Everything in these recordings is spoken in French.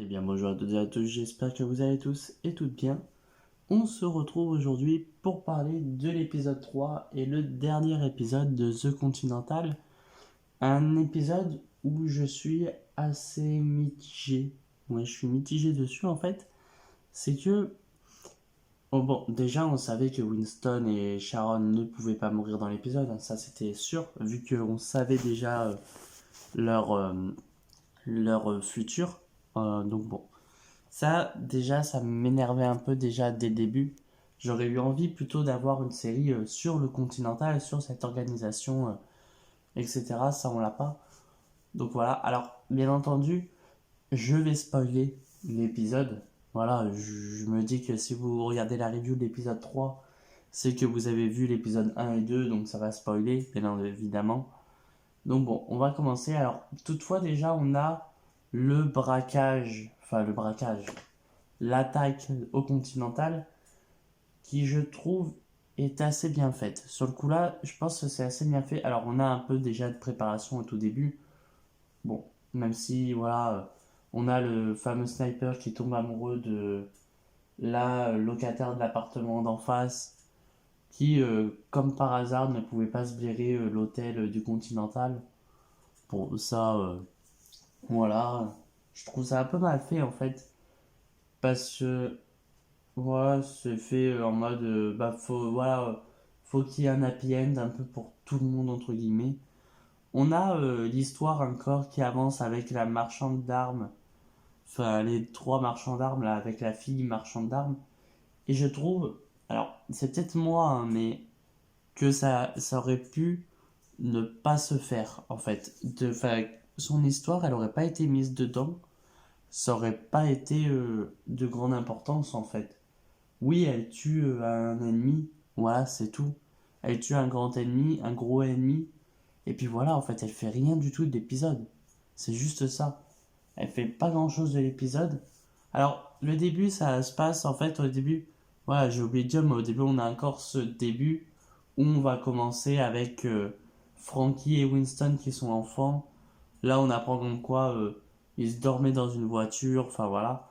Eh bien bonjour à toutes et à tous, j'espère que vous allez tous et toutes bien. On se retrouve aujourd'hui pour parler de l'épisode 3 et le dernier épisode de The Continental. Un épisode où je suis assez mitigé. Ouais, je suis mitigé dessus en fait. C'est que, oh bon, déjà on savait que Winston et Sharon ne pouvaient pas mourir dans l'épisode, hein, ça c'était sûr, vu qu'on savait déjà leur, euh, leur futur. Donc bon. Ça, déjà, ça m'énervait un peu déjà dès le début. J'aurais eu envie plutôt d'avoir une série sur le Continental, sur cette organisation, etc. Ça, on l'a pas. Donc voilà. Alors, bien entendu, je vais spoiler l'épisode. Voilà, je me dis que si vous regardez la review de l'épisode 3, c'est que vous avez vu l'épisode 1 et 2, donc ça va spoiler, bien évidemment. Donc bon, on va commencer. Alors, toutefois, déjà, on a le braquage. Enfin, le braquage, l'attaque au Continental qui je trouve est assez bien faite. Sur le coup là, je pense que c'est assez bien fait. Alors on a un peu déjà de préparation au tout début. Bon, même si voilà, on a le fameux sniper qui tombe amoureux de la locataire de l'appartement d'en face qui, comme par hasard, ne pouvait pas se blairer l'hôtel du Continental. Bon, ça, voilà, je trouve ça un peu mal fait en fait. Parce que voilà, c'est fait en mode bah faut qu'il y ait un happy end un peu pour tout le monde entre guillemets. On a l'histoire encore qui avance avec la marchande d'armes, enfin les trois marchands d'armes là avec la fille marchande d'armes et je trouve alors c'est peut-être moi hein, mais que ça aurait pu ne pas se faire en fait. Enfin, son histoire elle aurait pas été mise dedans, ça aurait pas été de grande importance en fait. Oui, elle tue un ennemi, voilà, c'est tout. Elle tue un grand ennemi, un gros ennemi, et puis voilà, en fait, elle fait rien du tout de l'épisode. C'est juste ça. Elle fait pas grand chose de l'épisode. Alors, le début, ça se passe, en fait, au début, voilà, j'ai oublié de dire, mais au début, on a encore ce début où on va commencer avec Frankie et Winston qui sont enfants. Là, on apprend comme quoi ils se dormaient dans une voiture, enfin voilà.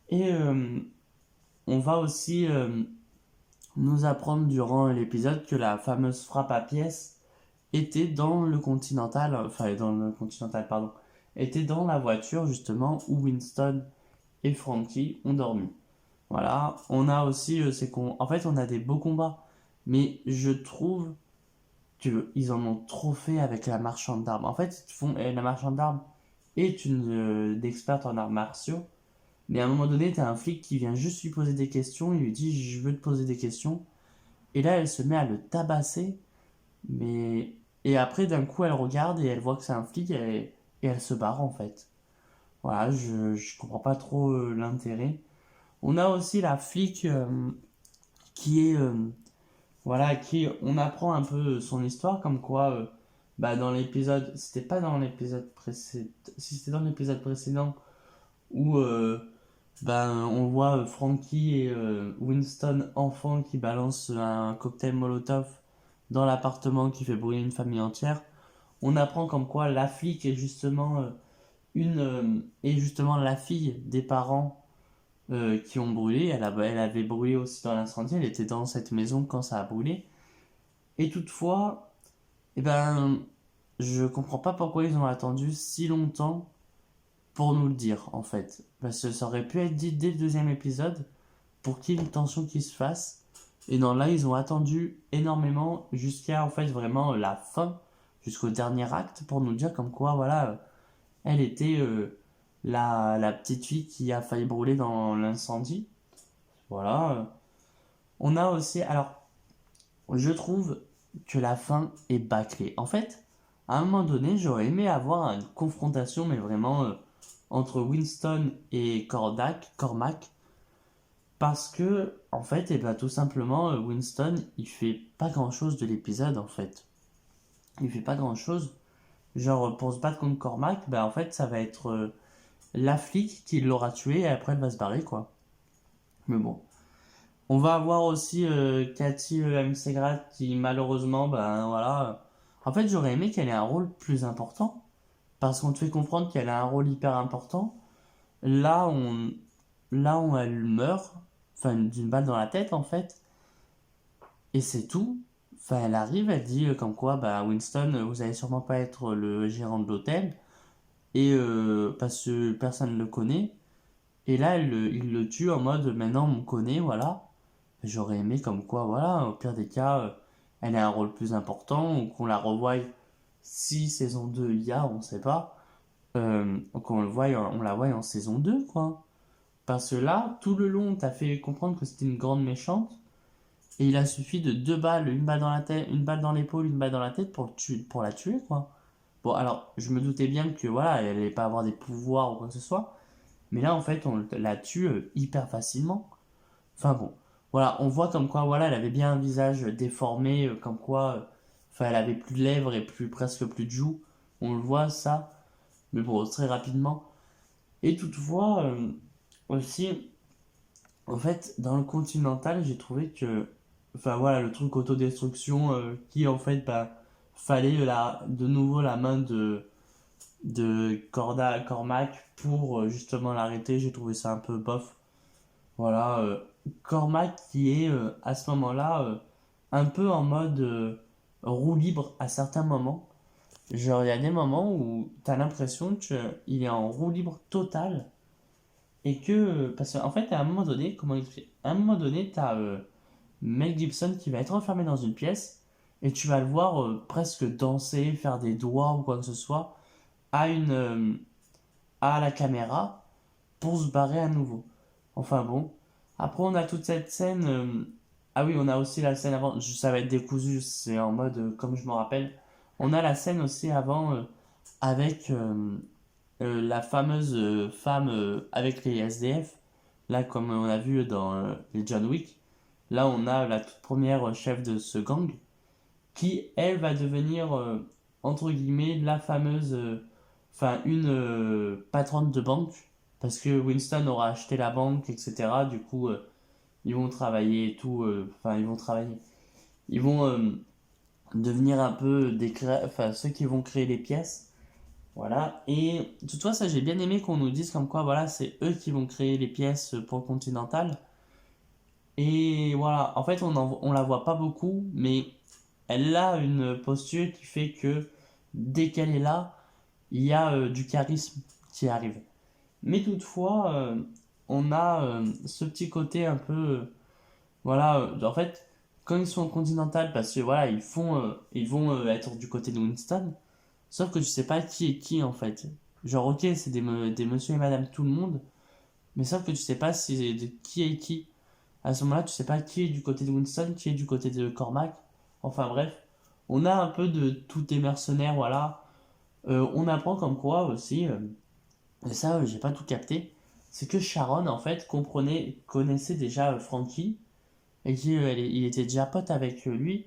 Et on va aussi nous apprendre durant l'épisode que la fameuse frappe à pièces était dans le Continental, enfin dans le Continental, pardon, était dans la voiture justement où Winston et Frankie ont dormi. Voilà, on a aussi, c'est qu'on, en fait, on a des beaux combats, mais je trouve qu'ils en ont trop fait avec la marchande d'armes. En fait, la marchande d'armes est une experte en arts martiaux, mais à un moment donné, t'as un flic qui vient juste lui poser des questions, il lui dit je veux te poser des questions, et là, elle se met à le tabasser, mais. Et après, d'un coup, elle regarde et elle voit que c'est un flic et elle se barre en fait. Voilà, je comprends pas trop l'intérêt. On a aussi la flic qui est. Voilà, qui. On apprend un peu son histoire, comme quoi. Bah, dans l'épisode. C'était pas dans l'épisode précédent. Si c'était dans l'épisode précédent, où. Ben, on voit Frankie et Winston enfants qui balancent un cocktail Molotov dans l'appartement qui fait brûler une famille entière. On apprend comme quoi la flic est justement est justement la fille des parents qui ont brûlé. Elle avait brûlé aussi dans l'incendie. Elle était dans cette maison quand ça a brûlé. Et toutefois, eh ben, je comprends pas pourquoi ils ont attendu si longtemps pour nous le dire en fait. Parce que ça aurait pu être dit dès le deuxième épisode pour qu'il y ait une tension qui se fasse. Et non, là, ils ont attendu énormément jusqu'à en fait vraiment la fin, jusqu'au dernier acte pour nous dire comme quoi, voilà, elle était la petite fille qui a failli brûler dans l'incendie. Voilà. On a aussi, alors, je trouve que la fin est bâclée. En fait, à un moment donné, j'aurais aimé avoir une confrontation, mais vraiment entre Winston et Cormac, parce que, en fait, et ben, tout simplement, Winston, il fait pas grand chose de l'épisode, en fait. Il fait pas grand chose. Genre, pour se battre contre Cormac, ben, en fait, ça va être la flic qui l'aura tué et après elle va se barrer, quoi. Mais bon. On va avoir aussi Cathy M. Segrat qui, malheureusement, ben voilà. En fait, j'aurais aimé qu'elle ait un rôle plus important. Parce qu'on te fait comprendre qu'elle a un rôle hyper important. là, elle meurt, enfin, d'une balle dans la tête, en fait, et c'est tout. Enfin, elle arrive, elle dit comme quoi, bah, Winston, vous allez sûrement pas être le gérant de l'hôtel, et parce que personne ne le connaît. Et là, il le tue en mode, maintenant on me connaît, voilà. J'aurais aimé comme quoi, voilà, au pire des cas, elle a un rôle plus important, ou qu'on la revoie si saison 2 il y a, on sait pas. On la voit en saison 2 quoi. Parce que là, tout le long, on t'a fait comprendre que c'était une grande méchante, et il a suffi de deux balles, une balle dans la tête, une balle dans l'épaule, une balle dans la tête pour la tuer, quoi. Bon, alors, je me doutais bien que, voilà, elle allait pas avoir des pouvoirs ou quoi que ce soit, mais là, en fait, on la tue hyper facilement. Enfin bon, voilà, on voit comme quoi, voilà, elle avait bien un visage déformé, comme quoi, enfin, elle avait plus de lèvres et presque plus de joues. On le voit, ça, mais bon, très rapidement. Et toutefois, aussi, en fait, dans le Continental, j'ai trouvé que, enfin voilà, le truc autodestruction, qui en fait, bah, fallait de nouveau la main de Cormac pour justement l'arrêter. J'ai trouvé ça un peu bof. Voilà, Cormac qui est à ce moment-là un peu en mode roue libre à certains moments. Genre, il y a des moments où t'as l'impression qu'il est en roue libre totale et que, parce qu'en fait, à un moment donné, comment expliquer? À un moment donné, t'as Mel Gibson qui va être enfermé dans une pièce et tu vas le voir presque danser, faire des doigts ou quoi que ce soit à à la caméra pour se barrer à nouveau. Enfin bon. Après, on a toute cette scène. Ah oui, on a aussi la scène avant. Ça va être décousu, c'est en mode comme je me rappelle. On a la scène aussi avant avec la fameuse femme avec les SDF. Là, comme on a vu dans les John Wick. Là, on a la toute première chef de ce gang qui, elle, va devenir, entre guillemets, la fameuse, enfin, une patronne de banque, parce que Winston aura acheté la banque, etc. Du coup, ils vont travailler et tout, enfin, ils vont travailler. Ils vont devenir un peu enfin, ceux qui vont créer les pièces. Voilà. Et toutefois, ça, j'ai bien aimé qu'on nous dise comme quoi, voilà, c'est eux qui vont créer les pièces pour le Continental. Et voilà, en fait, on la voit pas beaucoup, mais elle a une posture qui fait que dès qu'elle est là, il y a du charisme qui arrive. Mais toutefois, on a ce petit côté un peu, voilà, en fait, quand ils sont en Continental, parce que voilà, ils vont être du côté de Winston, sauf que tu sais pas qui est qui en fait. Genre, ok, c'est des monsieur et madame tout le monde, mais sauf que tu sais pas qui est qui. À ce moment-là, tu sais pas qui est du côté de Winston, qui est du côté de Cormac. Enfin bref, on a un peu de tous des mercenaires, voilà. On apprend comme quoi aussi, et ça j'ai pas tout capté, c'est que Sharon en fait connaissait déjà Frankie, et qu'il était déjà pote avec lui,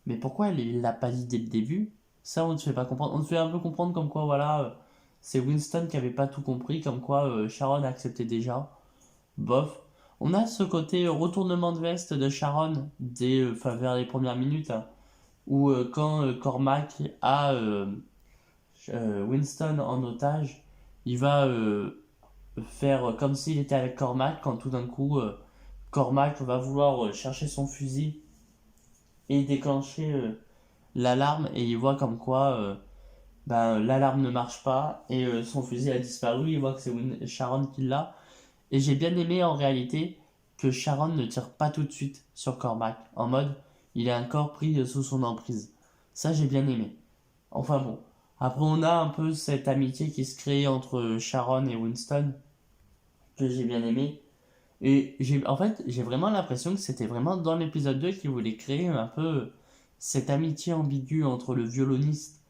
mais pourquoi il l'a pas dit dès le début? Ça on ne te fait pas comprendre. On te fait un peu comprendre comme quoi voilà, c'est Winston qui avait pas tout compris, comme quoi Sharon acceptait déjà. Bof. On a ce côté retournement de veste de Sharon enfin, vers les premières minutes, hein, où quand Cormac a Winston en otage, il va faire comme s'il était avec Cormac quand tout d'un coup Cormac va vouloir chercher son fusil et déclencher l'alarme et il voit comme quoi ben, l'alarme ne marche pas et son fusil a disparu, il voit que c'est Sharon qui l'a. Et j'ai bien aimé en réalité que Sharon ne tire pas tout de suite sur Cormac, en mode il est encore pris sous son emprise. Ça j'ai bien aimé. Enfin bon. Après on a un peu cette amitié qui se crée entre Sharon et Winston, que j'ai bien aimé. Et en fait j'ai vraiment l'impression que c'était vraiment dans l'épisode 2 qu'ils voulaient créer un peu cette amitié ambiguë entre le violoniste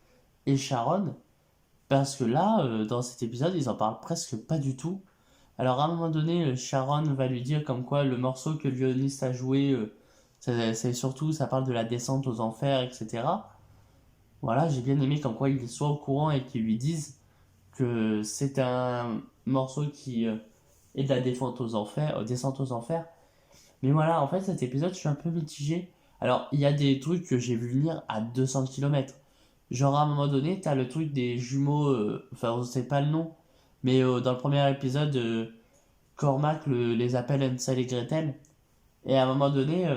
et Sharon. Parce que là, dans cet épisode, ils en parlent presque pas du tout. Alors à un moment donné, Sharon va lui dire comme quoi le morceau que le violoniste a joué, c'est surtout, ça parle de la descente aux enfers, etc. Voilà, j'ai bien aimé comme quoi il soit au courant et qu'ils lui disent que c'est un morceau qui est de la descente aux enfers. Mais voilà, en fait cet épisode, je suis un peu mitigé. Alors il y a des trucs que j'ai vu venir à 200 km. Genre à un moment donné, t'as le truc des jumeaux, enfin on sait pas le nom, Mais dans le premier épisode, Cormac les appelle Hansel et Gretel. Et à un moment donné,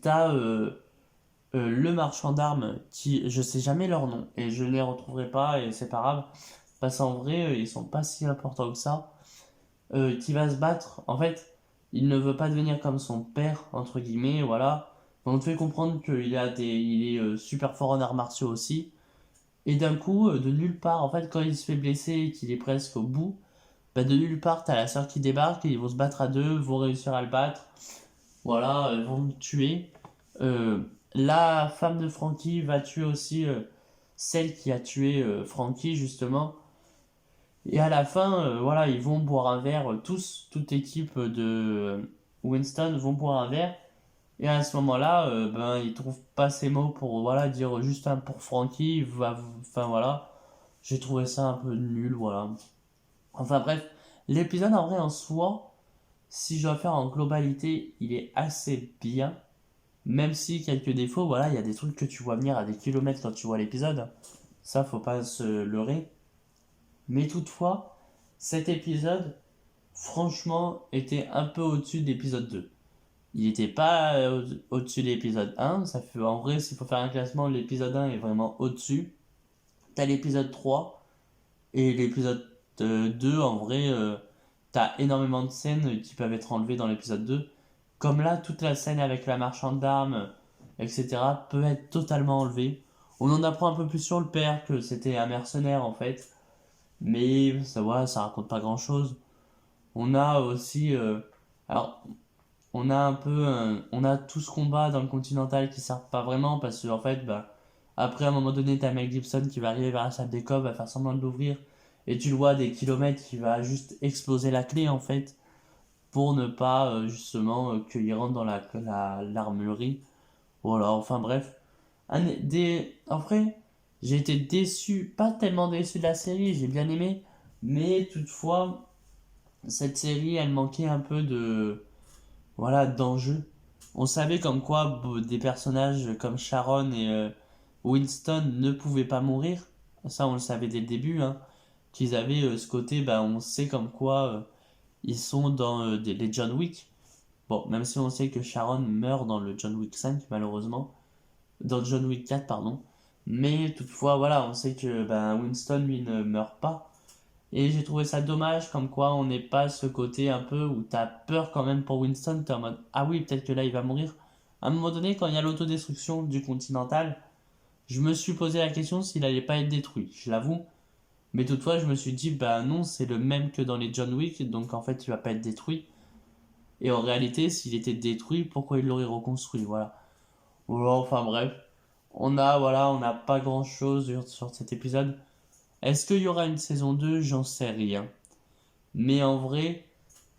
t'as le marchand d'armes qui, je sais jamais leur nom, et je ne les retrouverai pas, et c'est pas grave, parce qu'en vrai, ils sont pas si importants que ça, qui va se battre. En fait, il ne veut pas devenir comme son père, entre guillemets, voilà. On te fait comprendre il est super fort en arts martiaux aussi. Et d'un coup, de nulle part, en fait, quand il se fait blesser et qu'il est presque au bout, bah de nulle part, t'as la sœur qui débarque et ils vont se battre à deux, vont réussir à le battre. Voilà, ils vont le tuer. Euh, la femme de Frankie va tuer aussi celle qui a tué Frankie, justement. Et à la fin, voilà, ils vont boire un verre, tous, toute équipe de Winston vont boire un verre. Et à ce moment-là, ben, ils trouvent pas ces mots pour voilà, dire juste un pour Frankie. Enfin voilà, j'ai trouvé ça un peu nul, voilà. Enfin bref, l'épisode en vrai en soi, si je dois faire en globalité, il est assez bien. Même si quelques défauts, voilà, il y a des trucs que tu vois venir à des kilomètres quand tu vois l'épisode. Ça, faut pas se leurrer. Mais toutefois, cet épisode, franchement, était un peu au-dessus de l'épisode 2. Il n'était pas au-dessus de l'épisode 1. Ça fait, en vrai, s'il faut faire un classement, l'épisode 1 est vraiment au-dessus. T'as l'épisode 3 et l'épisode 2, en vrai, t'as énormément de scènes qui peuvent être enlevées dans l'épisode 2. Comme là, toute la scène avec la marchande d'armes, etc., peut être totalement enlevée. On en apprend un peu plus sur le père, que c'était un mercenaire en fait. Mais ça, voilà, ça raconte pas grand-chose. On a aussi... alors, on a un peu... on a tout ce combat dans le Continental qui sert pas vraiment parce que en fait, bah, après à un moment donné, t'as Mel Gibson qui va arriver vers la salle des cops, va faire semblant de l'ouvrir. Et tu le vois des kilomètres qui va juste exploser la clé en fait pour ne pas justement qu'il rentre dans l'armurerie. Voilà, enfin bref. En vrai, j'ai été déçu, pas tellement déçu de la série, j'ai bien aimé, mais toutefois, cette série, elle manquait un peu voilà, d'enjeu. On savait comme quoi des personnages comme Sharon et Winston ne pouvaient pas mourir. Ça, on le savait dès le début, hein. Qu'ils avaient ce côté, bah, on sait comme quoi ils sont dans les John Wick. Bon, même si on sait que Sharon meurt dans le John Wick 5, malheureusement. Dans John Wick 4, pardon. Mais toutefois, voilà, on sait que ben, Winston, lui, ne meurt pas. Et j'ai trouvé ça dommage, comme quoi on n'est pas ce côté un peu où t'as peur quand même pour Winston. T'es en mode, ah oui, peut-être que là, il va mourir. À un moment donné, quand il y a l'autodestruction du Continental, je me suis posé la question s'il allait pas être détruit, je l'avoue. Mais toutefois, je me suis dit, bah non, c'est le même que dans les John Wick, donc en fait, il va pas être détruit. Et en réalité, s'il était détruit, pourquoi il l'aurait reconstruit? Voilà. Voilà, enfin bref. On n'a pas grand chose sur cet épisode. Est-ce qu'il y aura une saison 2? J'en sais rien. Mais en vrai,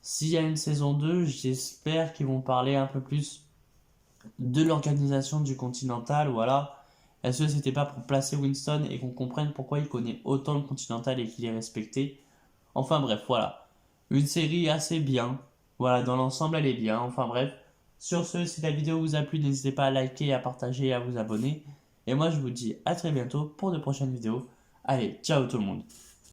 s'il y a une saison 2, j'espère qu'ils vont parler un peu plus de l'organisation du Continental. Voilà. Est-ce que c'était pas pour placer Winston et qu'on comprenne pourquoi il connaît autant le Continental et qu'il est respecté? Enfin bref, voilà. Une série assez bien. Voilà, dans l'ensemble, elle est bien. Enfin bref. Sur ce, si la vidéo vous a plu, n'hésitez pas à liker, à partager et à vous abonner. Et moi, je vous dis à très bientôt pour de prochaines vidéos. Allez, ciao tout le monde.